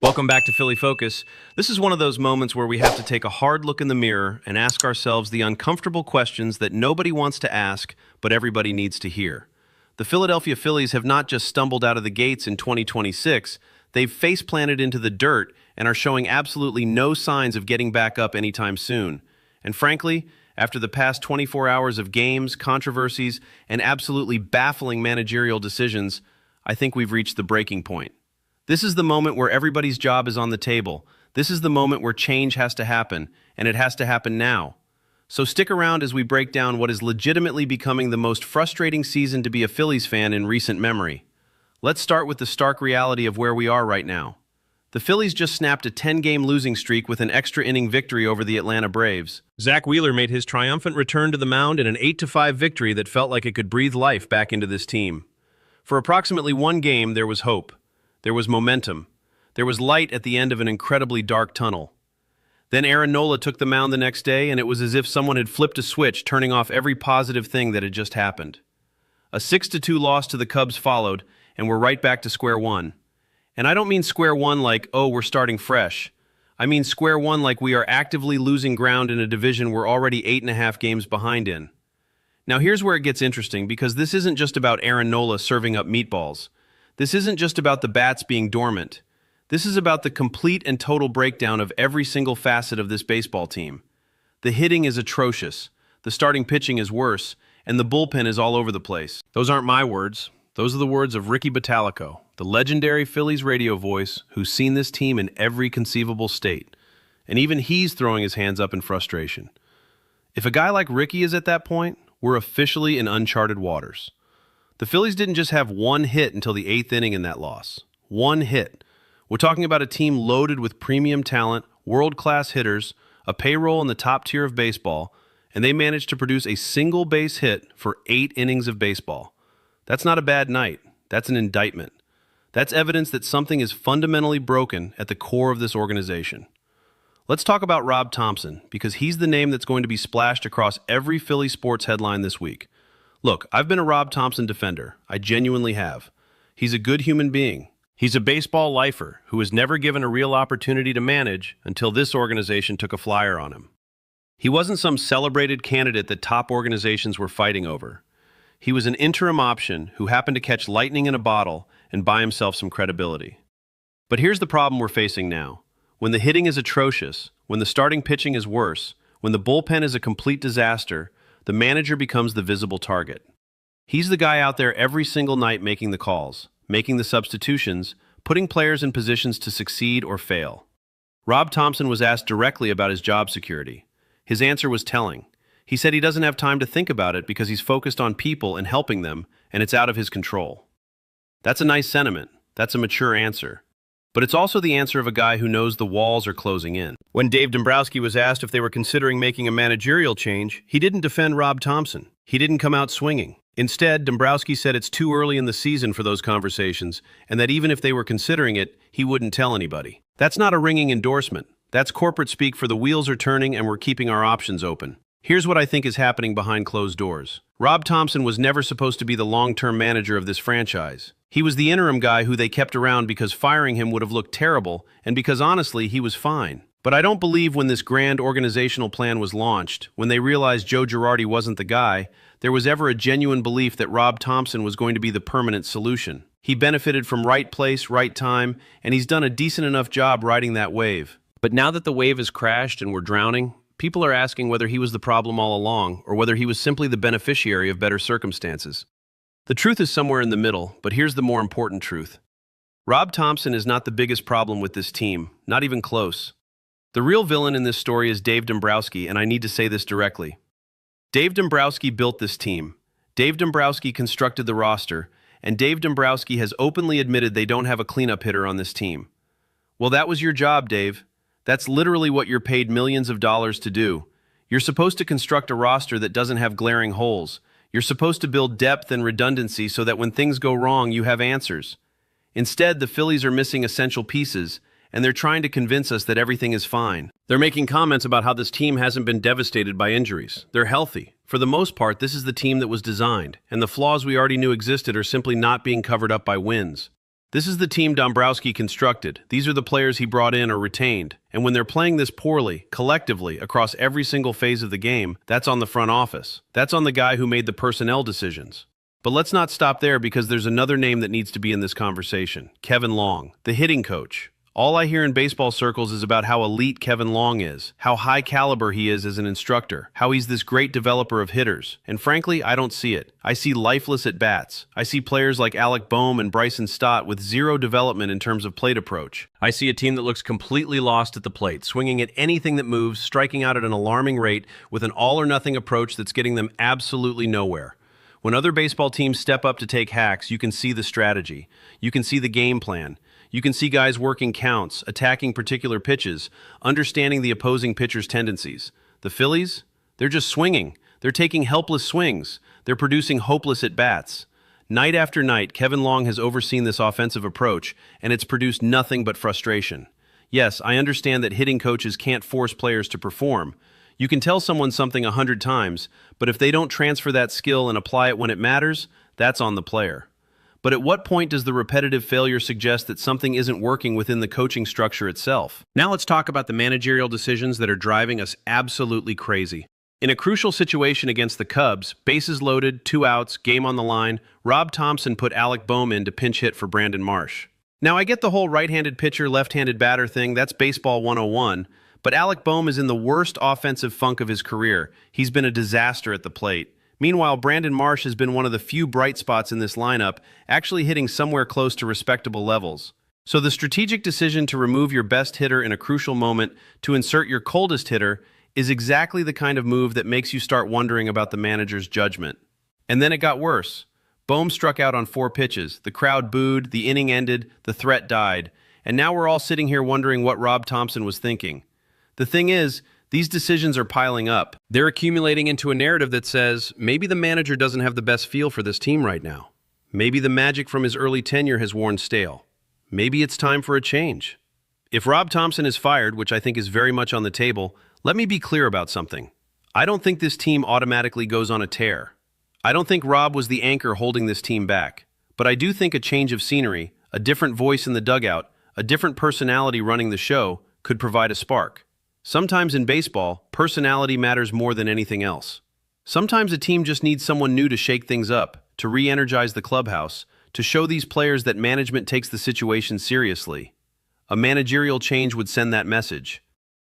Welcome back to Philly Focus. This is one of those moments where we have to take a hard look in the mirror and ask ourselves the uncomfortable questions that nobody wants to ask, but everybody needs to hear. The Philadelphia Phillies have not just stumbled out of the gates in 2026, they've face-planted into the dirt and are showing absolutely no signs of getting back up anytime soon. And frankly, after the past 24 hours of games, controversies, and absolutely baffling managerial decisions, I think we've reached the breaking point. This is the moment where everybody's job is on the table. This is the moment where change has to happen, and it has to happen now. So stick around as we break down what is legitimately becoming the most frustrating season to be a Phillies fan in recent memory. Let's start with the stark reality of where we are right now. The Phillies just snapped a 10-game losing streak with an extra-inning victory over the Atlanta Braves. Zach Wheeler made his triumphant return to the mound in an 8-5 victory that felt like it could breathe life back into this team. For approximately one game, there was hope. There was momentum. There was light at the end of an incredibly dark tunnel. Then Aaron Nola took the mound the next day, and it was as if someone had flipped a switch, turning off every positive thing that had just happened. A 6-2 loss to the Cubs followed, and we're right back to square one. And I don't mean square one like, oh, we're starting fresh. I mean square one like we are actively losing ground in a division we're already 8.5 games behind in. Now here's where it gets interesting, because this isn't just about Aaron Nola serving up meatballs. This isn't just about the bats being dormant. This is about the complete and total breakdown of every single facet of this baseball team. The hitting is atrocious, the starting pitching is worse, and the bullpen is all over the place. Those aren't my words. Those are the words of Ricky Bottalico, the legendary Phillies radio voice who's seen this team in every conceivable state. And even he's throwing his hands up in frustration. If a guy like Ricky is at that point, we're officially in uncharted waters. The Phillies didn't just have one hit until the 8th inning in that loss. One hit. We're talking about a team loaded with premium talent, world-class hitters, a payroll in the top tier of baseball, and they managed to produce a single base hit for 8 innings of baseball. That's not a bad night. That's an indictment. That's evidence that something is fundamentally broken at the core of this organization. Let's talk about Rob Thomson, because he's the name that's going to be splashed across every Philly sports headline this week. Look, I've been a Rob Thomson defender. I genuinely have. He's a good human being. He's a baseball lifer who was never given a real opportunity to manage until this organization took a flyer on him. He wasn't some celebrated candidate that top organizations were fighting over. He was an interim option who happened to catch lightning in a bottle and buy himself some credibility. But here's the problem we're facing now. When the hitting is atrocious, when the starting pitching is worse, when the bullpen is a complete disaster, the manager becomes the visible target. He's the guy out there every single night making the calls, making the substitutions, putting players in positions to succeed or fail. Rob Thomson was asked directly about his job security. His answer was telling. He said he doesn't have time to think about it because he's focused on people and helping them, and it's out of his control. That's a nice sentiment. That's a mature answer. But it's also the answer of a guy who knows the walls are closing in. When Dave Dombrowski was asked if they were considering making a managerial change, he didn't defend Rob Thomson. He didn't come out swinging. Instead, Dombrowski said it's too early in the season for those conversations, and that even if they were considering it, he wouldn't tell anybody. That's not a ringing endorsement. That's corporate speak for the wheels are turning and we're keeping our options open. Here's what I think is happening behind closed doors. Rob Thomson was never supposed to be the long-term manager of this franchise. He was the interim guy who they kept around because firing him would have looked terrible, and because honestly, he was fine. But I don't believe when this grand organizational plan was launched, when they realized Joe Girardi wasn't the guy, there was ever a genuine belief that Rob Thomson was going to be the permanent solution. He benefited from right place, right time, and he's done a decent enough job riding that wave. But now that the wave has crashed and we're drowning, people are asking whether he was the problem all along, or whether he was simply the beneficiary of better circumstances. The truth is somewhere in the middle, but here's the more important truth. Rob Thomson is not the biggest problem with this team, not even close. The real villain in this story is Dave Dombrowski, and I need to say this directly. Dave Dombrowski built this team. Dave Dombrowski constructed the roster, and Dave Dombrowski has openly admitted they don't have a cleanup hitter on this team. Well, that was your job, Dave. That's literally what you're paid millions of dollars to do. You're supposed to construct a roster that doesn't have glaring holes. You're supposed to build depth and redundancy so that when things go wrong, you have answers. Instead, the Phillies are missing essential pieces, and they're trying to convince us that everything is fine. They're making comments about how this team hasn't been devastated by injuries. They're healthy. For the most part, this is the team that was designed, and the flaws we already knew existed are simply not being covered up by wins. This is the team Dombrowski constructed. These are the players he brought in or retained. And when they're playing this poorly, collectively, across every single phase of the game, that's on the front office. That's on the guy who made the personnel decisions. But let's not stop there, because there's another name that needs to be in this conversation. Kevin Long, the hitting coach. All I hear in baseball circles is about how elite Kevin Long is, how high caliber he is as an instructor, how he's this great developer of hitters. And frankly, I don't see it. I see lifeless at-bats. I see players like Alec Boehm and Bryson Stott with zero development in terms of plate approach. I see a team that looks completely lost at the plate, swinging at anything that moves, striking out at an alarming rate with an all-or-nothing approach that's getting them absolutely nowhere. When other baseball teams step up to take hacks, you can see the strategy. You can see the game plan. You can see guys working counts, attacking particular pitches, understanding the opposing pitcher's tendencies. The Phillies? They're just swinging. They're taking helpless swings. They're producing hopeless at-bats. Night after night, Kevin Long has overseen this offensive approach, and it's produced nothing but frustration. Yes, I understand that hitting coaches can't force players to perform. You can tell someone something 100 times, but if they don't transfer that skill and apply it when it matters, that's on the player. But at what point does the repetitive failure suggest that something isn't working within the coaching structure itself? Now let's talk about the managerial decisions that are driving us absolutely crazy. In a crucial situation against the Cubs, bases loaded, 2 outs, game on the line, Rob Thomson put Alec Boehm in to pinch hit for Brandon Marsh. Now I get the whole right-handed pitcher, left-handed batter thing, that's baseball 101, but Alec Boehm is in the worst offensive funk of his career. He's been a disaster at the plate. Meanwhile, Brandon Marsh has been one of the few bright spots in this lineup, actually hitting somewhere close to respectable levels. So the strategic decision to remove your best hitter in a crucial moment to insert your coldest hitter is exactly the kind of move that makes you start wondering about the manager's judgment. And then it got worse. Boehm struck out on 4 pitches, the crowd booed, the inning ended, the threat died, and now we're all sitting here wondering what Rob Thomson was thinking. The thing is, these decisions are piling up. They're accumulating into a narrative that says, maybe the manager doesn't have the best feel for this team right now. Maybe the magic from his early tenure has worn stale. Maybe it's time for a change. If Rob Thomson is fired, which I think is very much on the table, let me be clear about something. I don't think this team automatically goes on a tear. I don't think Rob was the anchor holding this team back. But I do think a change of scenery, a different voice in the dugout, a different personality running the show could provide a spark. Sometimes in baseball, personality matters more than anything else. Sometimes a team just needs someone new to shake things up, to re-energize the clubhouse, to show these players that management takes the situation seriously. A managerial change would send that message.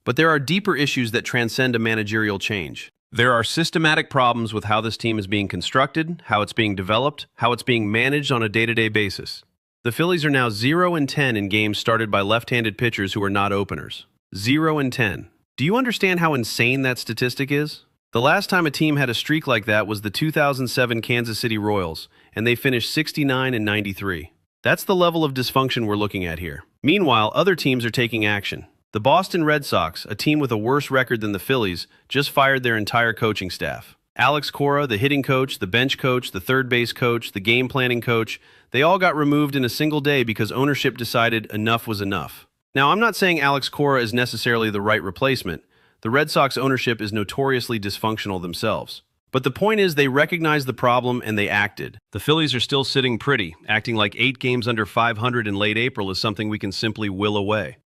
But there are deeper issues that transcend a managerial change. There are systematic problems with how this team is being constructed, how it's being developed, how it's being managed on a day-to-day basis. The Phillies are now 0-10 in games started by left-handed pitchers who are not openers. 0-10. Do you understand how insane that statistic is? The last time a team had a streak like that was the 2007 Kansas City Royals, and they finished 69-93. That's the level of dysfunction we're looking at here. Meanwhile, other teams are taking action. The Boston Red Sox, a team with a worse record than the Phillies, just fired their entire coaching staff. Alex Cora, the hitting coach, the bench coach, the third base coach, the game planning coach, they all got removed in a single day because ownership decided enough was enough. Now, I'm not saying Alex Cora is necessarily the right replacement. The Red Sox ownership is notoriously dysfunctional themselves. But the point is they recognized the problem and they acted. The Phillies are still sitting pretty, acting like 8 games under 500 in late April is something we can simply will away.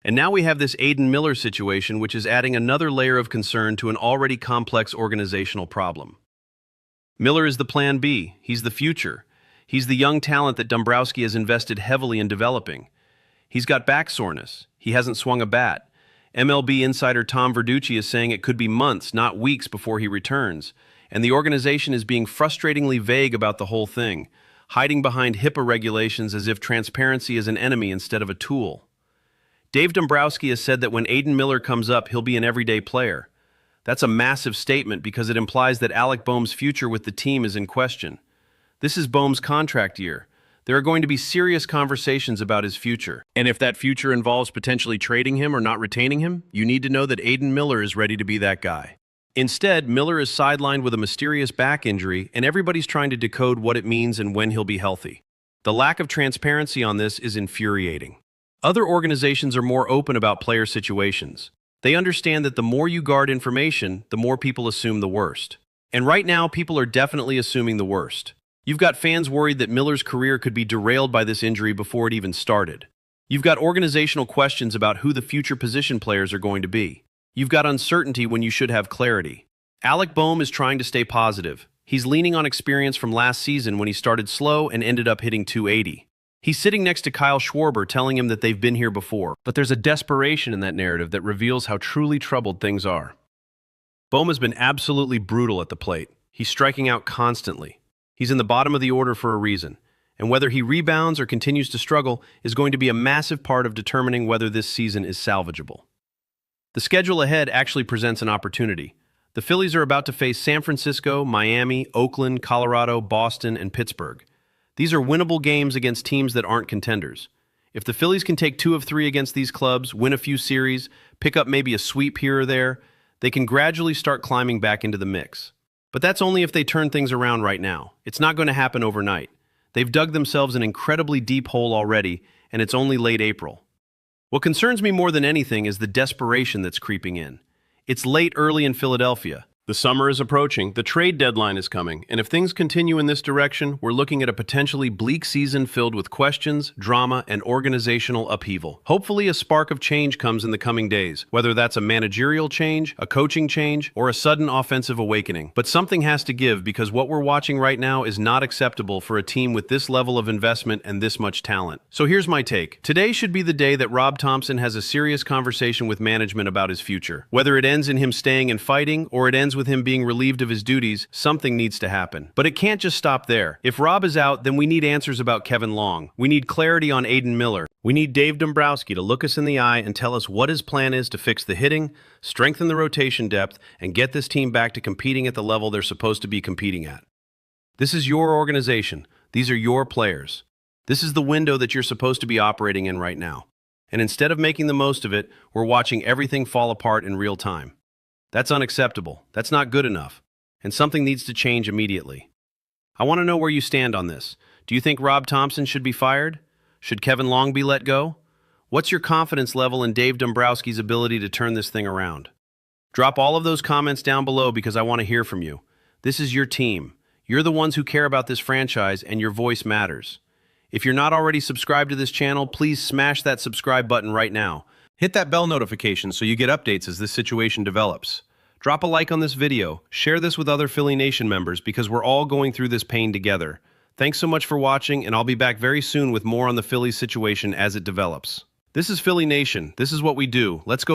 And now we have this Aiden Miller situation, which is adding another layer of concern to an already complex organizational problem. Miller is the plan B. He's the future. He's the young talent that Dombrowski has invested heavily in developing. He's got back soreness. He hasn't swung a bat. MLB insider Tom Verducci is saying it could be months, not weeks, before he returns. And the organization is being frustratingly vague about the whole thing, hiding behind HIPAA regulations as if transparency is an enemy instead of a tool. Dave Dombrowski has said that when Aiden Miller comes up, he'll be an everyday player. That's a massive statement because it implies that Alec Boehm's future with the team is in question. This is Boehm's contract year. There are going to be serious conversations about his future. And if that future involves potentially trading him or not retaining him, you need to know that Aiden Miller is ready to be that guy. Instead, Miller is sidelined with a mysterious back injury, and everybody's trying to decode what it means and when he'll be healthy. The lack of transparency on this is infuriating. Other organizations are more open about player situations. They understand that the more you guard information, the more people assume the worst. And right now, people are definitely assuming the worst. You've got fans worried that Miller's career could be derailed by this injury before it even started. You've got organizational questions about who the future position players are going to be. You've got uncertainty when you should have clarity. Alec Boehm is trying to stay positive. He's leaning on experience from last season when he started slow and ended up hitting .280. He's sitting next to Kyle Schwarber telling him that they've been here before. But there's a desperation in that narrative that reveals how truly troubled things are. Boehm has been absolutely brutal at the plate. He's striking out constantly. He's in the bottom of the order for a reason. And whether he rebounds or continues to struggle is going to be a massive part of determining whether this season is salvageable. The schedule ahead actually presents an opportunity. The Phillies are about to face San Francisco, Miami, Oakland, Colorado, Boston, and Pittsburgh. These are winnable games against teams that aren't contenders. If the Phillies can take 2 of 3 against these clubs, win a few series, pick up maybe a sweep here or there, they can gradually start climbing back into the mix. But that's only if they turn things around right now. It's not going to happen overnight. They've dug themselves an incredibly deep hole already, and it's only late April. What concerns me more than anything is the desperation that's creeping in. It's late early in Philadelphia. The summer is approaching, the trade deadline is coming, and if things continue in this direction, we're looking at a potentially bleak season filled with questions, drama, and organizational upheaval. Hopefully a spark of change comes in the coming days, whether that's a managerial change, a coaching change, or a sudden offensive awakening. But something has to give because what we're watching right now is not acceptable for a team with this level of investment and this much talent. So here's my take. Today should be the day that Rob Thomson has a serious conversation with management about his future. Whether it ends in him staying and fighting, or it ends with him being relieved of his duties, something needs to happen. But it can't just stop there. If Rob is out, then we need answers about Kevin Long. We need clarity on Aiden Miller. We need Dave Dombrowski to look us in the eye and tell us what his plan is to fix the hitting, strengthen the rotation depth, and get this team back to competing at the level they're supposed to be competing at. This is your organization. These are your players. This is the window that you're supposed to be operating in right now. And instead of making the most of it, we're watching everything fall apart in real time. That's unacceptable. That's not good enough. And something needs to change immediately. I want to know where you stand on this. Do you think Rob Thomson should be fired? Should Kevin Long be let go? What's your confidence level in Dave Dombrowski's ability to turn this thing around? Drop all of those comments down below because I want to hear from you. This is your team. You're the ones who care about this franchise, and your voice matters. If you're not already subscribed to this channel, please smash that subscribe button right now. Hit that bell notification so you get updates as this situation develops. Drop a like on this video, share this with other Philly Nation members because we're all going through this pain together. Thanks so much for watching, and I'll be back very soon with more on the Phillies situation as it develops. This is Philly Nation. This is what we do. Let's go.